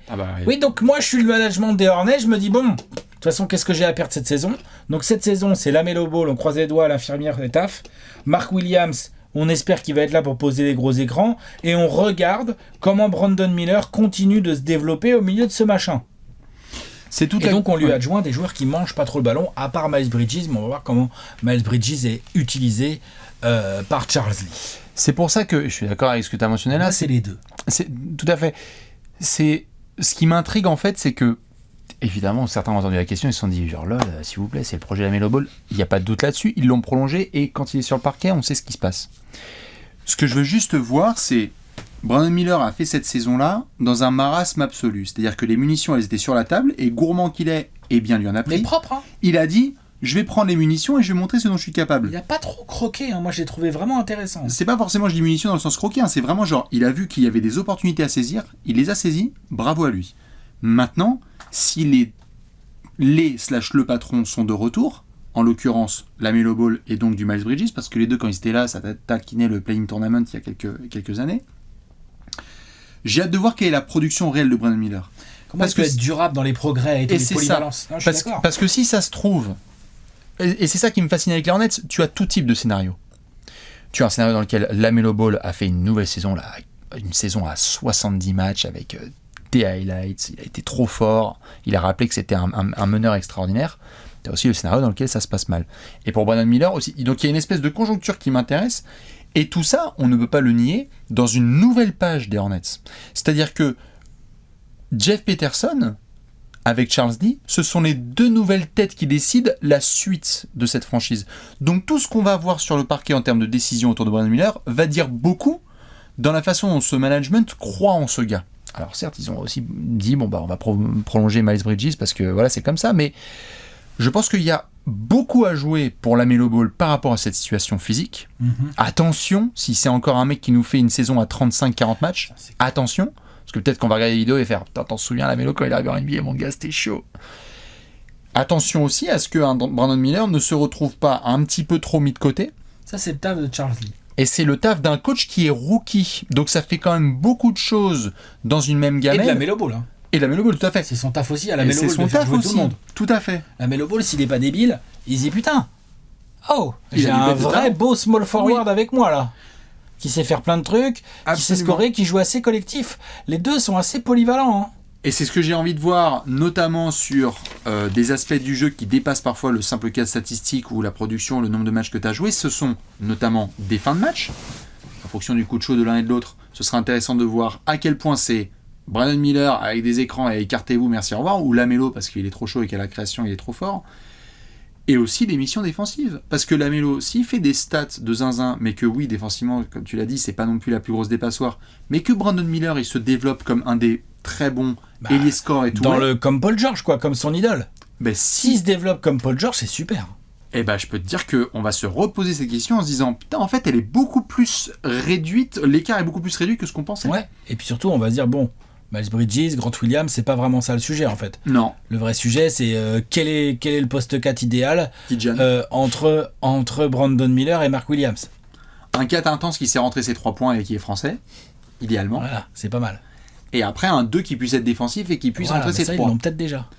Ah bah, oui, donc moi, je suis le management des Hornets, je me dis, bon, de toute façon, qu'est-ce que j'ai à perdre cette saison ? Donc, cette saison, c'est Lamelo Ball, on croise les doigts, l'infirmière et taf. Mark Williams. On espère qu'il va être là pour poser les gros écrans. Et on regarde comment Brandon Miller continue de se développer au milieu de ce machin. Et donc on lui adjoint des joueurs qui mangent pas trop le ballon, à part Miles Bridges. Mais on va voir comment Miles Bridges est utilisé par Charles Lee. C'est pour ça que je suis d'accord avec ce que tu as mentionné là. Moi, c'est les deux. Tout à fait. Ce qui m'intrigue en fait, c'est que évidemment, certains ont entendu la question, ils se sont dit genre lol, s'il vous plaît, c'est le projet Lamelo Ball. Il n'y a pas de doute là-dessus. Ils l'ont prolongé et quand il est sur le parquet, on sait ce qui se passe. Ce que je veux juste voir, c'est Brandon Miller a fait cette saison-là dans un marasme absolu. C'est-à-dire que les munitions, elles étaient sur la table et gourmand qu'il est, eh bien, lui en a pris. Mais propre, hein. Il a dit, je vais prendre les munitions et je vais montrer ce dont je suis capable. Il n'a pas trop croqué, hein. Moi je l'ai trouvé vraiment intéressant. C'est pas forcément je dis munitions dans le sens croqué, hein. C'est vraiment genre, il a vu qu'il y avait des opportunités à saisir, il les a saisies, bravo à lui. Maintenant, si le patron sont de retour, en l'occurrence Lamelo Ball et donc du Miles Bridges, parce que les deux quand ils étaient là, ça taquinait le Playing Tournament il y a quelques années. J'ai hâte de voir quelle est la production réelle de Brandon Miller. Comment est-ce que être durable dans les progrès et les polyvalences. Non, parce que si ça se trouve, et c'est ça qui me fascine avec les Hornets, tu as tout type de scénario. Tu as un scénario dans lequel Lamelo Ball a fait une nouvelle saison, là, une saison à 70 matchs avec des highlights, il a été trop fort, il a rappelé que c'était un meneur extraordinaire. Tu as aussi le scénario dans lequel ça se passe mal. Et pour Brandon Miller aussi, donc il y a une espèce de conjoncture qui m'intéresse, et tout ça, on ne peut pas le nier, dans une nouvelle page des Hornets. C'est-à-dire que Jeff Peterson, avec Charles Lee, ce sont les deux nouvelles têtes qui décident la suite de cette franchise. Donc tout ce qu'on va voir sur le parquet en termes de décision autour de Brandon Miller va dire beaucoup dans la façon dont ce management croit en ce gars. Alors certes, ils ont aussi dit, bon bah on va prolonger Miles Bridges parce que voilà, c'est comme ça, mais je pense qu'il y a beaucoup à jouer pour Lamelo Ball par rapport à cette situation physique. Mm-hmm. Attention, si c'est encore un mec qui nous fait une saison à 35-40 matchs, attention, parce que peut-être qu'on va regarder les vidéos et faire « Putain, t'en souviens, Lamelo, quand il arrive en NBA, mon gars, c'était chaud ». Attention aussi à ce que Brandon Miller ne se retrouve pas un petit peu trop mis de côté. Ça, c'est le taf de Charles Lee. Et c'est le taf d'un coach qui est rookie. Donc ça fait quand même beaucoup de choses dans une même gamelle. Et de Lamelo Ball, hein. Et Lamelo Ball, tout à fait. C'est son taf aussi à Lamelo Ball. C'est son taf aussi. Tout à fait. Lamelo Ball, s'il est pas débile, il se dit putain. Oh, j'ai un vrai beau small forward avec moi là. Qui sait faire plein de trucs, qui sait scorer, qui joue assez collectif. Les deux sont assez polyvalents. Hein. Et c'est ce que j'ai envie de voir, notamment sur des aspects du jeu qui dépassent parfois le simple cas statistique ou la production, le nombre de matchs que tu as joué. Ce sont notamment des fins de match. En fonction du coup de chaud de l'un et de l'autre, ce sera intéressant de voir à quel point c'est Brandon Miller avec des écrans et écartez-vous, merci, au revoir, ou Lamelo parce qu'il est trop chaud et qu'à la création il est trop fort. Et aussi des missions défensives. Parce que Lamelo, s'il fait des stats de zinzin, mais que oui, défensivement, comme tu l'as dit, c'est pas non plus la plus grosse des passoires, mais que Brandon Miller, il se développe comme un des très bons ailier score et tout. Comme Paul George, quoi, comme son idole. S'il se développe comme Paul George, c'est super. Eh ben, je peux te dire qu'on va se reposer cette question en se disant, putain, en fait, elle est beaucoup plus réduite, l'écart est beaucoup plus réduit que ce qu'on pensait. Ouais, et puis surtout, on va se dire, bon, Miles Bridges, Grant Williams, c'est pas vraiment ça le sujet, en fait. Non. Le vrai sujet, c'est quel est le poste 4 idéal entre Brandon Miller et Mark Williams. Un 4 intense qui sait rentrer ses 3 points et qui est français, idéalement. Voilà, c'est pas mal. Et après, un 2 qui puisse être défensif et qui puisse rentrer ses 3. Ils l'ont peut-être déjà.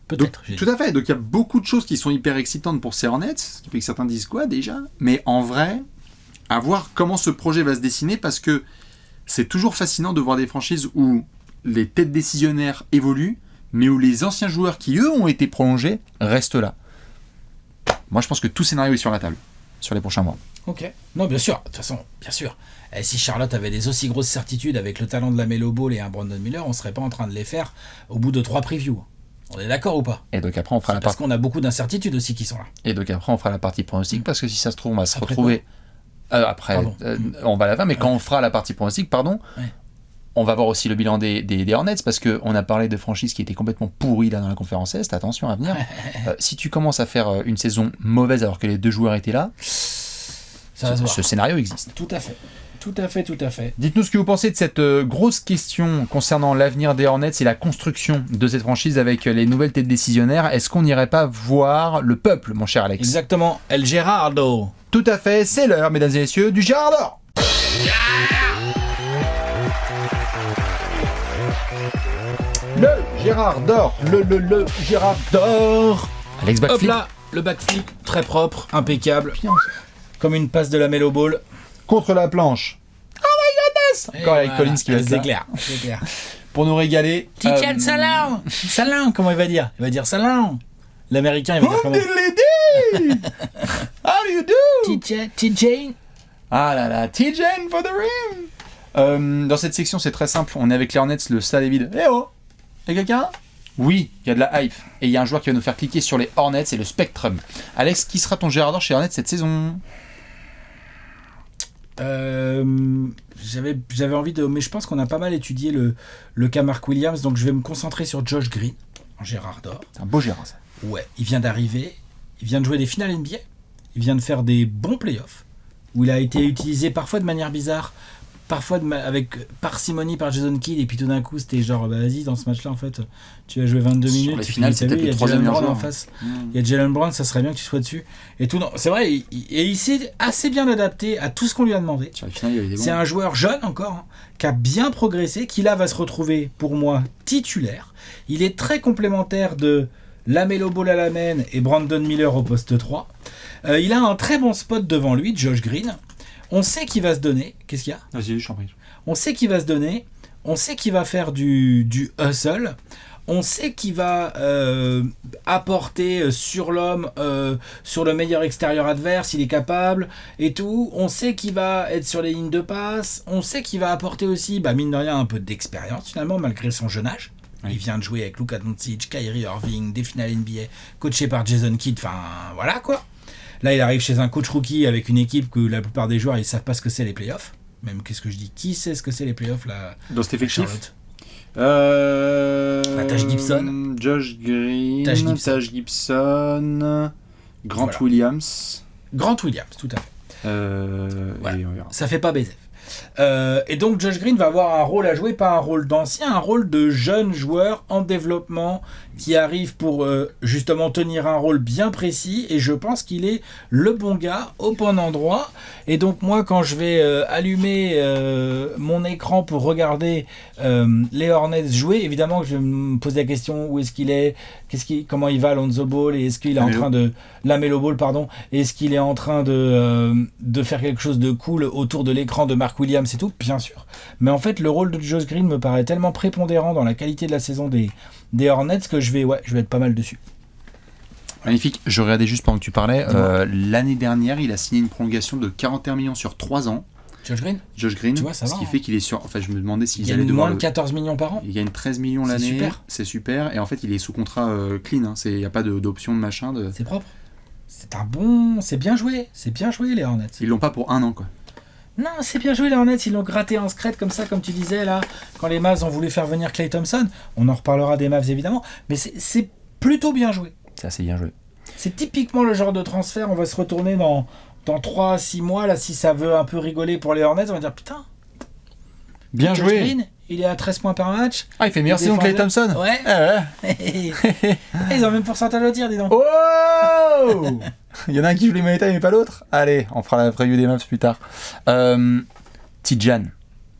Peut-être. Tout à fait. Donc, il y a beaucoup de choses qui sont hyper excitantes pour ces Hornets, ce qui fait que certains disent quoi, déjà. Mais en vrai, à voir comment ce projet va se dessiner, parce que c'est toujours fascinant de voir des franchises où les têtes décisionnaires évoluent, mais où les anciens joueurs qui, eux, ont été prolongés, restent là. Moi, je pense que tout scénario est sur la table, sur les prochains mois. Ok. Non, bien sûr. De toute façon, bien sûr. Et si Charlotte avait des aussi grosses certitudes avec le talent de la Melo Ball et un Brandon Miller, on serait pas en train de les faire au bout de 3 previews. On est d'accord ou pas? Et donc après, on fera parce qu'on a beaucoup d'incertitudes aussi qui sont là. Et donc après, on fera la partie pronostic, parce que si ça se trouve, on va se retrouver... on va à la fin, mais quand on fera la partie pronostic, on va voir aussi le bilan des Hornets, parce qu'on a parlé de franchises qui étaient complètement pourries là dans la conférence Est, attention à venir. Si tu commences à faire une saison mauvaise alors que les 2 joueurs étaient là, ce scénario existe. Tout à fait. Tout à fait. Dites-nous ce que vous pensez de cette grosse question concernant l'avenir des Hornets et la construction de cette franchise avec les nouvelles têtes décisionnaires. Est-ce qu'on n'irait pas voir le peuple, mon cher Alex? Exactement, El Gerardo. Tout à fait, c'est l'heure, mesdames et messieurs, du Gérard d'Or. Le Gérard d'Or, le Gérard d'Or. Alex backflip. Hop là, le backflip, très propre, impeccable, comme une passe de la Melo Ball. Contre la planche. Oh my goodness! Encore avec Collins qui va être là. C'est clair. Pour nous régaler. Tijan Salam! Salam, comment il va dire? Il va dire Salam. L'américain, il va dire comment? How do you do? TJ. Ah là là, TJ for the rim! Dans cette section, c'est très simple. On est avec les Hornets, le stade est vide. Eh oh! Y'a quelqu'un? Oui, il y a de la hype. Et il y a un joueur qui va nous faire cliquer sur les Hornets, c'est le Spectrum. Alex, qui sera ton Gérard d'Or chez Hornets cette saison? J'avais envie de... Mais je pense qu'on a pas mal étudié le cas Mark Williams, donc je vais me concentrer sur Josh Green, en Gérard d'Or. C'est un beau Gérard, ça. Ouais, il vient d'arriver, il vient de jouer des finales NBA, il vient de faire des bons playoffs, où il a été utilisé parfois de manière bizarre, parfois avec parcimonie par Jason Kidd, et puis tout d'un coup c'était genre vas-y, dans ce match là en fait tu vas jouer 22 minutes, sur les finales, il y a Jalen Brown en face, il y a Jalen Brown, ça serait bien que tu sois dessus et tout. Non, c'est vrai, il s'est assez bien adapté à tout ce qu'on lui a demandé. Sur les finales, il y avait des bons. C'est un joueur jeune encore, hein, qui a bien progressé, qui là va se retrouver pour moi titulaire. Il est très complémentaire de Lamelo Ball à la main et Brandon Miller au poste 3. Il a un très bon spot devant lui, Josh Green. On sait qu'il va se donner. Qu'est-ce qu'il y a? Vas-y, je t'en prie. On sait qu'il va se donner. On sait qu'il va faire du hustle. On sait qu'il va apporter sur l'homme, sur le meilleur extérieur adverse, il est capable et tout. On sait qu'il va être sur les lignes de passe. On sait qu'il va apporter aussi, mine de rien, un peu d'expérience finalement, malgré son jeune âge. Oui. Il vient de jouer avec Luka Doncic, Kyrie Irving, des finales NBA, coaché par Jason Kidd. Enfin, voilà quoi. Là, il arrive chez un coach rookie avec une équipe que la plupart des joueurs, ils savent pas ce que c'est les playoffs. Même, qu'est-ce que je dis? Qui sait ce que c'est les playoffs là? Dans cet effectif Taj Gibson. Josh Green. Taj Gibson. Grant Williams. Grant Williams, tout à fait. Voilà. Ça fait pas baiser. Et donc Josh Green va avoir un rôle à jouer, pas un rôle d'ancien, un rôle de jeune joueur en développement qui arrive pour justement tenir un rôle bien précis, et je pense qu'il est le bon gars au bon endroit. Et donc moi, quand je vais allumer mon écran pour regarder les Hornets jouer, évidemment que je vais me poser la question où est-ce qu'il est, comment il va Lonzo Ball, et est-ce qu'il est en train de Lamelo Ball, pardon, est-ce qu'il est en train de faire quelque chose de cool autour de l'écran de Mark Mark Williams et tout, bien sûr. Mais en fait, le rôle de Josh Green me paraît tellement prépondérant dans la qualité de la saison des Hornets que je vais être pas mal dessus. Magnifique. Je regardais juste pendant que tu parlais. L'année dernière, il a signé une prolongation de 41 millions sur 3 ans. Josh Green, tu vois, ça va, ce qui fait qu'il est sur... Enfin, je me demandais s'ils allaient gagne devoir... moins de 14 millions par an. Il gagne 13 millions l'année. Super. C'est super. Et en fait, il est sous contrat clean. Hein. Il n'y a pas d'option de machin. C'est propre. C'est bien joué. C'est bien joué, les Hornets. Ils l'ont pas pour 1 an, quoi. Non, c'est bien joué, les Hornets. Ils l'ont gratté en secret comme ça, comme tu disais, là. Quand les Mavs ont voulu faire venir Klay Thompson. On en reparlera des Mavs, évidemment. Mais c'est plutôt bien joué. C'est assez bien joué. C'est typiquement le genre de transfert. On va se retourner dans 3 à 6 mois, là, si ça veut un peu rigoler pour les Hornets. On va dire, putain. Bien joué. Green, il est à 13 points par match. Ah, il fait meilleure saison que Klay Thompson. Ouais. Ah ouais. Ils ont le même pourcentage au tir, dis donc. Oh. Il y en a un qui joue les Money Time mais pas l'autre. Allez, on fera la preview des Mavs plus tard. Tidjane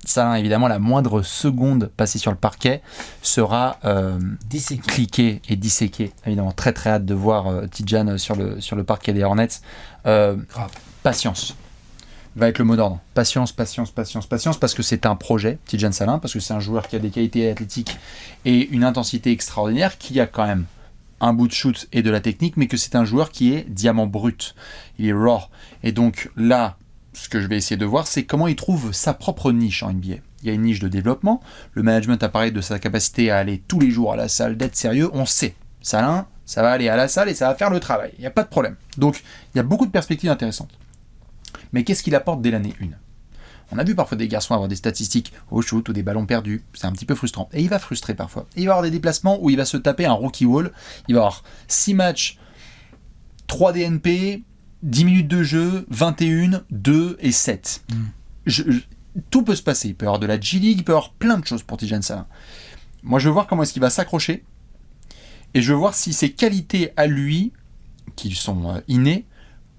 Salin, évidemment, la moindre seconde passée sur le parquet sera cliquée et disséquée. Évidemment, très très hâte de voir Tidjane sur le parquet des Hornets. Grave. Patience va être le mot d'ordre. Patience, parce que c'est un projet, Tidjane Salin, parce que c'est un joueur qui a des qualités athlétiques et une intensité extraordinaire, qui a quand même un bout de shoot et de la technique, mais que c'est un joueur qui est diamant brut. Il est raw. Et donc là, ce que je vais essayer de voir, c'est comment il trouve sa propre niche en NBA. Il y a une niche de développement. Le management a parlé de sa capacité à aller tous les jours à la salle, d'être sérieux. On sait. Salin, ça va aller à la salle et ça va faire le travail. Il n'y a pas de problème. Donc, il y a beaucoup de perspectives intéressantes. Mais qu'est-ce qu'il apporte dès l'année 1 ? On a vu parfois des garçons avoir des statistiques au shoot ou des ballons perdus. C'est un petit peu frustrant. Et il va frustrer parfois. Et il va avoir des déplacements où il va se taper un rookie wall. Il va avoir 6 matchs, 3 DNP, 10 minutes de jeu, 21, 2 et 7. Tout peut se passer. Il peut y avoir de la G-League, il peut y avoir plein de choses pour Tidjane Salin. Moi, je veux voir comment est-ce qu'il va s'accrocher. Et je veux voir si ses qualités à lui, qui sont innées,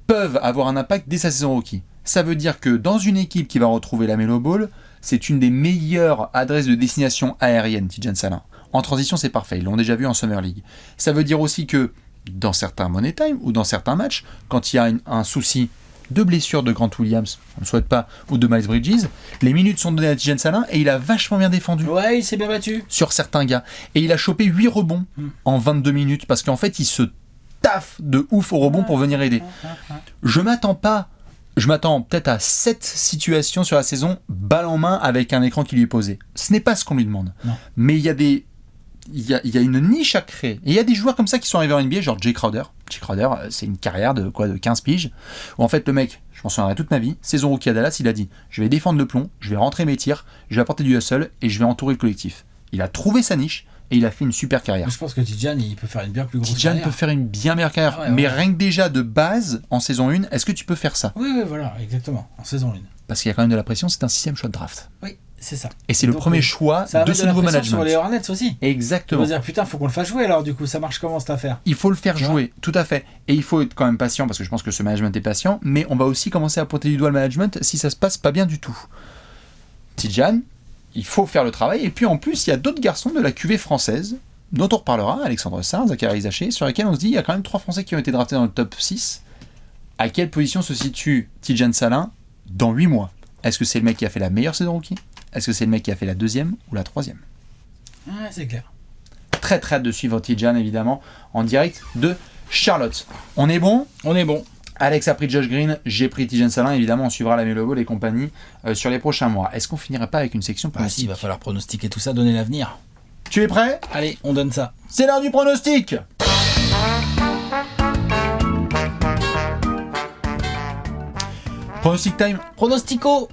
peuvent avoir un impact dès sa saison rookie. Ça veut dire que dans une équipe qui va retrouver la Melo Ball, c'est une des meilleures adresses de destination aérienne, Tidjane Salin. En transition, c'est parfait. Ils l'ont déjà vu en Summer League. Ça veut dire aussi que dans certains Money Time ou dans certains matchs, quand il y a un souci de blessure de Grant Williams, on ne souhaite pas, ou de Miles Bridges, les minutes sont données à Tidjane Salin et il a vachement bien défendu. Ouais, il s'est bien battu. Sur certains gars. Et il a chopé 8 rebonds en 22 minutes parce qu'en fait, il se taffe de ouf au rebond pour venir aider. Je m'attends peut-être à 7 situations sur la saison, balle en main avec un écran qui lui est posé. Ce n'est pas ce qu'on lui demande. Non. Mais il y a une niche à créer. Et il y a des joueurs comme ça qui sont arrivés en NBA, genre Jay Crowder. Jay Crowder, c'est une carrière de 15 piges, où en fait le mec, je m'en souviendrai toute ma vie, saison rookie à Dallas, il a dit, je vais défendre le plomb, je vais rentrer mes tirs, je vais apporter du hustle et je vais entourer le collectif. Il a trouvé sa niche et il a fait une super carrière. Je pense que Tidjane, il peut faire une bien plus grosse carrière. Tidjane peut faire une bien meilleure carrière. Ah ouais, mais rien que déjà de base, en saison 1, est-ce que tu peux faire ça ? Oui, voilà, exactement, en saison 1. Parce qu'il y a quand même de la pression, c'est un 6e choix de draft. Oui, c'est ça. Et c'est le premier choix de ce nouveau management. Sur les Hornets aussi. Exactement. On va dire, putain, faut qu'on le fasse jouer alors, du coup, ça marche comment cette affaire ? Il faut le faire jouer, tout à fait. Et il faut être quand même patient, parce que je pense que ce management est patient, mais on va aussi commencer à pointer du doigt le management si ça se passe pas bien du tout. Tidjane, il faut faire le travail. Et puis en plus, il y a d'autres garçons de la QV française, dont on reparlera, Alexandre Sarr, Zachary Zaché, sur lesquels on se dit, il y a quand même 3 Français qui ont été draftés dans le top 6. À quelle position se situe Tidjane Salin dans 8 mois ? Est-ce que c'est le mec qui a fait la meilleure saison rookie ? Est-ce que c'est le mec qui a fait la 2e ou la 3e ? Ouais, c'est clair. Très très hâte de suivre Tidjane, évidemment, en direct de Charlotte. On est bon ? On est bon. Alex a pris Josh Green, j'ai pris Tidjane Salin, évidemment on suivra la Melo Ball et compagnie sur les prochains mois. Est-ce qu'on finirait pas avec une section pronostic ? Si, il va falloir pronostiquer tout ça, donner l'avenir. Tu es prêt ? Allez, on donne ça. C'est l'heure du pronostic ! Pronostic time. Pronostico.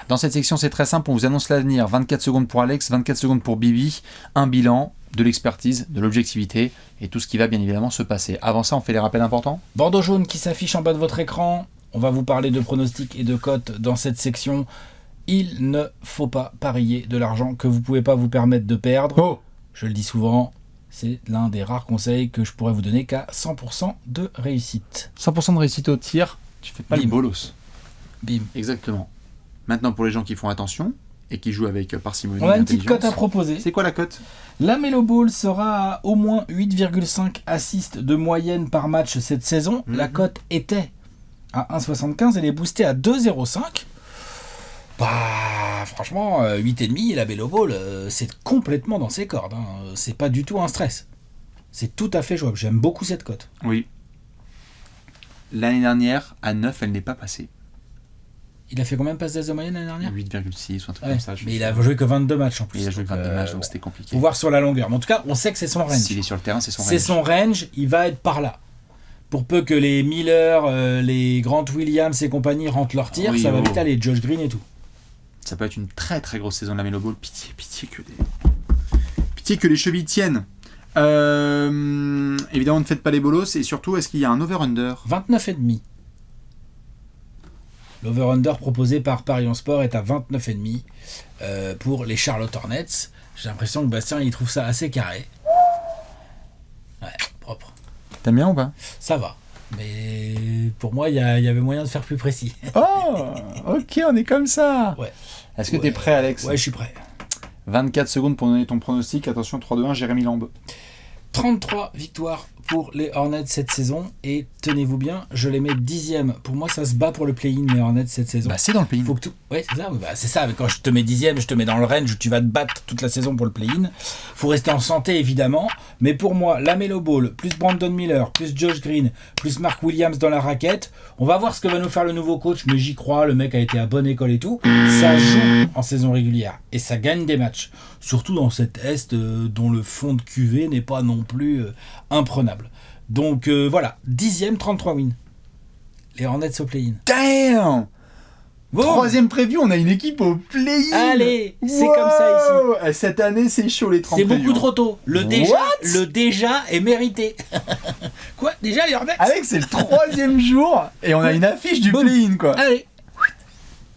Dans cette section, c'est très simple, on vous annonce l'avenir. 24 secondes pour Alex, 24 secondes pour Bibi, un bilan, de l'expertise, de l'objectivité et tout ce qui va bien évidemment se passer. Avant ça, on fait les rappels importants. Bordeaux jaune qui s'affiche en bas de votre écran. On va vous parler de pronostics et de cotes dans cette section. Il ne faut pas parier de l'argent que vous ne pouvez pas vous permettre de perdre. Oh. Je le dis souvent, c'est l'un des rares conseils que je pourrais vous donner qu'à 100% de réussite. 100% de réussite au tir, tu fais pas le bolos. Bim. Exactement. Maintenant, pour les gens qui font attention et qui jouent avec parcimonie, on a une petite cote à proposer. C'est quoi la cote ? La Melo Ball sera à au moins 8,5 assists de moyenne par match cette saison. La cote était à 1,75, elle est boostée à 2,05. Franchement, 8,5 la Melo Ball, c'est complètement dans ses cordes. Hein. C'est pas du tout un stress. C'est tout à fait jouable. J'aime beaucoup cette cote. Oui. L'année dernière, à 9, elle n'est pas passée. Il a fait combien de passes de moyenne l'année dernière ? 8,6 ou un truc Ouais, comme ça. mais il a joué que 22 matchs en plus. Il a joué 22 matchs, donc c'était compliqué. Faut voir sur la longueur. Mais en tout cas, on sait que c'est son range. S'il est sur le terrain, c'est son range. C'est son range, il va être par là. Pour peu que les Miller, les Grant Williams et compagnie rentrent leur tir, ça va vite aller. Josh Green et tout. Ça peut être une très très grosse saison de la Melo Ball. Pitié que les chevilles tiennent. Évidemment, ne faites pas les bolos. Et surtout, est-ce qu'il y a un over-under ? 29,5. L'over-under proposé par Parion Sport est à 29,5 pour les Charlotte Hornets. J'ai l'impression que Bastien il trouve ça assez carré. Ouais, propre. T'aimes bien ou pas ? Ça va. Mais pour moi, il y avait moyen de faire plus précis. Oh, ok, on est comme ça. Ouais. Est-ce que t'es prêt, Alex ? Ouais, je suis prêt. 24 secondes pour donner ton pronostic. Attention, 3-2-1, Jérémy Lambe. 33 victoires pour les Hornets cette saison. Et tenez-vous bien, je les mets 10e. Pour moi, ça se bat pour le play-in, les Hornets cette saison. Bah, c'est dans le play-in. Faut que tout... Ouais, c'est ça. Oui, bah, c'est ça. Quand je te mets 10e, je te mets dans le range où tu vas te battre toute la saison pour le play-in. Faut rester en santé, évidemment. Mais pour moi, la Melo Ball, plus Brandon Miller, plus Josh Green, plus Mark Williams dans la raquette. On va voir ce que va nous faire le nouveau coach, mais j'y crois. Le mec a été à bonne école et tout. Ça joue en saison régulière. Et ça gagne des matchs. Surtout dans cet Est dont le fond de QV n'est pas non plus imprenable. Donc voilà, 10e, 33 wins. Les Hornets au play-in. Damn! Bon. Troisième preview, on a une équipe au play-in. Allez, c'est comme ça ici. Cette année, c'est chaud les 30 C'est previews. beaucoup trop tôt. Le déjà est mérité. Quoi ? Déjà les Hornets ? Alex, c'est le 3e jour et on a une affiche du play-in, quoi. Allez.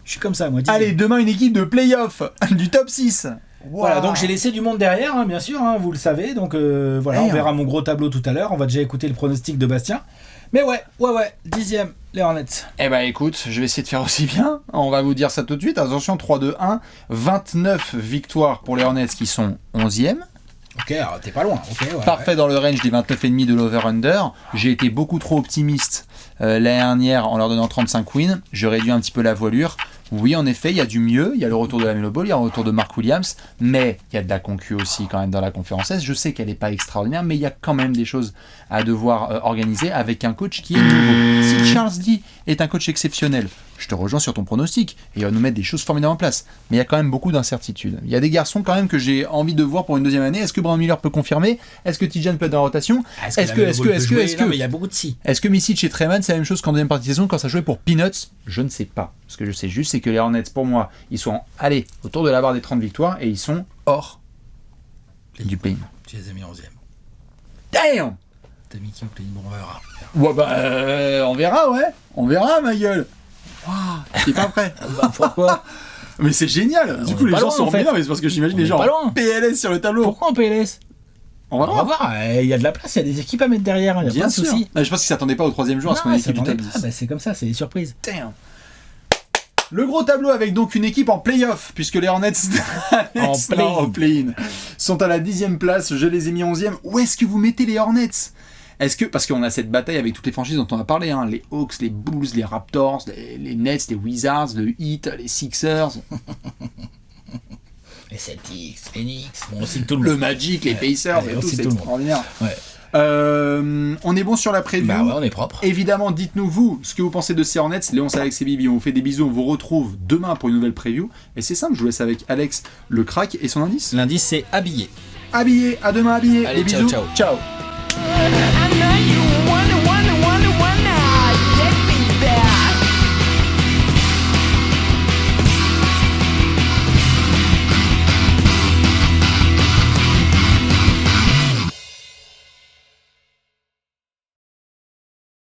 Je suis comme ça, moi. 10e. Allez, demain, une équipe de play-off du top 6. Wow. Voilà, donc j'ai laissé du monde derrière, hein, bien sûr, hein, vous le savez. Donc voilà, on verra mon gros tableau tout à l'heure. On va déjà écouter le pronostic de Bastien. Mais ouais, 10e, les Hornets. Eh ben écoute, je vais essayer de faire aussi bien. On va vous dire ça tout de suite. Attention, 3-2-1. 29 victoires pour les Hornets qui sont 11e. Ok, alors t'es pas loin. Okay, ouais, parfait dans le range des 29,5 de l'over-under. J'ai été beaucoup trop optimiste l'année dernière en leur donnant 35 wins. Je réduis un petit peu la voilure. Oui, en effet, il y a du mieux. Il y a le retour de la Melo Ball, il y a le retour de Mark Williams, mais il y a de la concu aussi quand même dans la conférence Est. Je sais qu'elle n'est pas extraordinaire, mais il y a quand même des choses à devoir organiser avec un coach qui est nouveau. Si Charles Lee est un coach exceptionnel, je te rejoins sur ton pronostic et il va nous mettre des choses formidables en place. Mais il y a quand même beaucoup d'incertitudes. Il y a des garçons quand même que j'ai envie de voir pour une deuxième année. Est-ce que Brandon Miller peut confirmer ? Est-ce que Tijan peut être dans la rotation ? Est-ce que mais il y a beaucoup de si. Est-ce que Misic et Treman c'est la même chose qu'en deuxième partie de saison quand ça jouait pour Peanuts ? Je ne sais pas. Ce que je sais juste, c'est que les Hornets, pour moi, ils sont allés autour de la barre des 30 victoires et ils sont hors du play-in. Tu les as mis 11e. Damn ! T'as mis qui au play-in ? Bon, on verra. Ouais, bah, on verra, ouais. On verra, ma gueule. Wow, t'es pas prêt. Bah, pourquoi ? Mais c'est génial. Du coup, les gens sont bien, mais c'est parce que j'imagine les gens en PLS sur le tableau. Pourquoi en PLS ? On va voir. Il y a de la place, il y a des équipes à mettre derrière. Il y a pas de soucis. Je pense qu'ils s'attendaient pas au troisième jour à ce qu'on ait une équipe du top 10. Bah, c'est comme ça, c'est des surprises. Damn. Le gros tableau avec donc une équipe en play-off, puisque les Hornets en play-in sont à la 10e place, je les ai mis 11e. Où est-ce que vous mettez les Hornets ? Est-ce que, parce qu'on a cette bataille avec toutes les franchises dont on a parlé, hein, les Hawks, les Bulls, les Raptors, les Nets, les Wizards, le Heat, les Sixers... Les Celtics, les Knicks, on cite tout le monde. Le Magic, les Pacers, et tout, c'est extraordinaire. Ouais. On est bon sur la preview. Bah ouais, on est propre. Évidemment, dites-nous vous ce que vous pensez de ces Hornets. Léon, c'est Alex et Bibi. On vous fait des bisous. On vous retrouve demain pour une nouvelle preview. Et c'est simple, je vous laisse avec Alex le crack et son indice. L'indice, c'est habillé. Habillé. À demain, habillé. Allez, des bisous. ciao. Ciao.